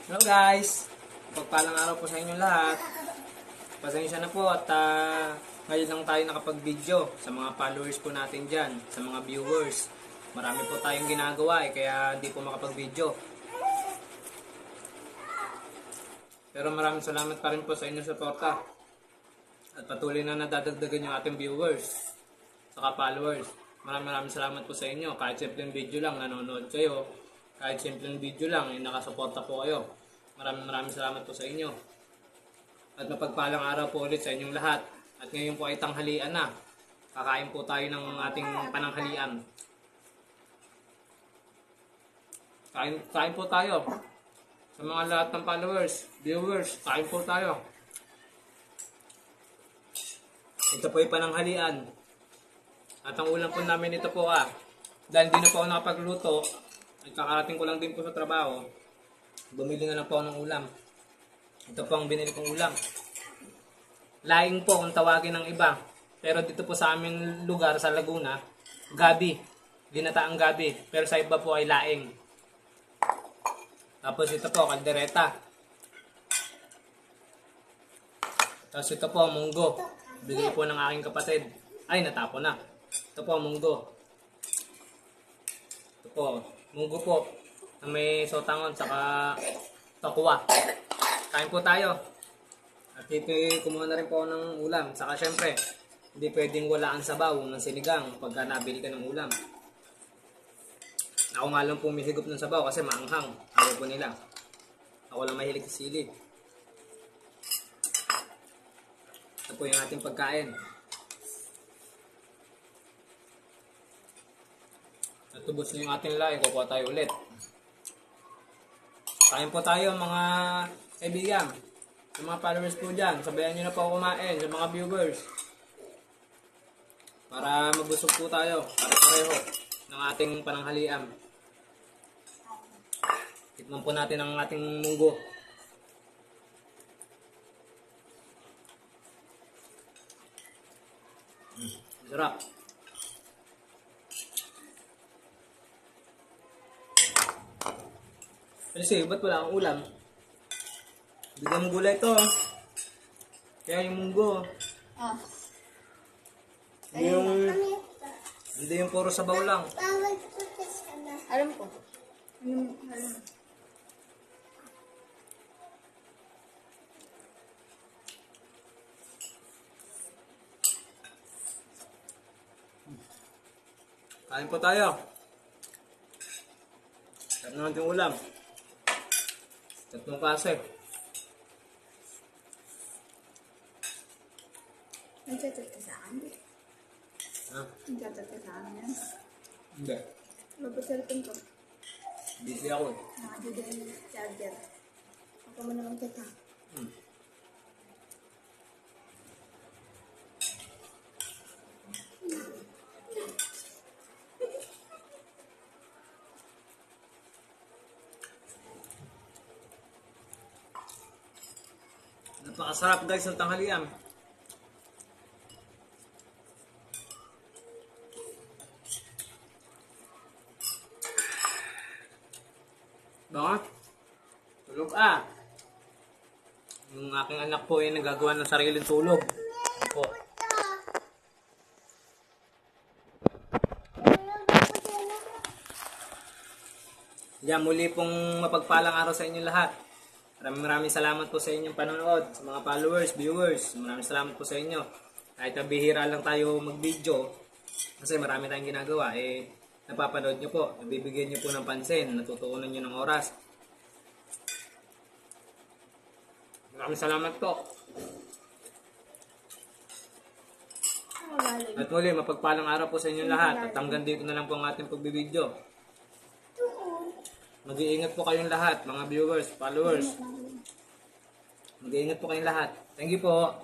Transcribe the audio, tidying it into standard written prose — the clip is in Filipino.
Hello guys! Pagpalang araw po sa inyo lahat. Pasensya na po at ngayon lang tayo nakapag-video sa mga followers po natin dyan, sa mga viewers. Marami po tayong ginagawa kaya hindi po makapag-video. Pero maraming salamat pa rin po sa inyong suporta. At patuloy na nadadagdagan yung ating viewers, saka followers. Maraming salamat po sa inyo. Kahit simpleng video lang, nanonood kayo. Kahit simpleng video lang, nakasuporta po kayo. Maraming salamat po sa inyo. At mapagpalang araw po ulit sa inyong lahat. At ngayon po ay tanghalian na. Kakain po tayo ng ating pananghalian. Kain po tayo. Sa mga lahat ng followers, viewers, kain po tayo. Ito po yung pananghalian. At ang ulam po namin ito po dahil hindi na po ako nakapagluto, at kakarating ko lang din po sa trabaho, bumili na lang po ako ng ulam. Ito po ang binili kong ulam. Laing po kung tawagin ng iba. Pero dito po sa aming lugar sa Laguna, gabi. Ginataang gabi. Pero sa iba po ay laing. Tapos ito po, kaldereta. Tapos ito po, munggo. Bigay po ng aking kapatid. Ay, natapo na. Ito po, munggo. Ito po, munggo po. Na may sotangon, saka takwa. Kain po tayo. At ito, kumuha na rin po ng ulam. Saka syempre, hindi pwedeng wala ang sabaw ng sinigang pagka nabili ka ng ulam. Ako nga lang po humihigop ng sabaw kasi maanghang. Ayaw po nila. Ako lang mahilig sa sili. Ito po yung ating pagkain. Natubos na yung ating laing. Kukuha tayo ulit. Kain po tayo mga kaibigan. Sa mga followers po dyan. Sabayan nyo na po ako kumain. Sa mga viewers. Para mabusog po tayo. Pare-pareho ng ating pananghalian. Tikman po natin ang ating munggo. Sarap. Kasi ba't wala akong ulam? Bigyan mong gulay ito. Kaya yung munggo. Hindi yung puro sabaw lang. Alam ko. Alam. Kain po tayo. Sarap naman yung ulam. Tatlong klase. Nagchat-chat ka sa akin? Ha? Nagchat-chat ka sa akin yan? Hindi. Mapag-cellphone ko. Busy ako eh. Nakadyo yung charger. Ako mo naman chat ha. Napakasarap guys ng tanghalian. Baka? Tulog Yung aking anak po ay nagagawa ng sariling tulog. Po. Yan, muli pong mapagpalang araw sa inyo lahat. Maraming salamat po sa inyong panonood, sa mga followers, viewers. Maraming salamat po sa inyo. Kahit bihira lang tayo mag-video, kasi marami tayong ginagawa, napapanood nyo po, nabibigyan nyo po ng pansin, natutuunan nyo ng oras. Maraming salamat po. At muli, mapagpalang araw po sa inyong lahat. At hanggang dito na lang po ang ating pagbibideo. Mag-iingat po kayong lahat, mga viewers, followers. Mag-iingat po kayong lahat. Thank you po.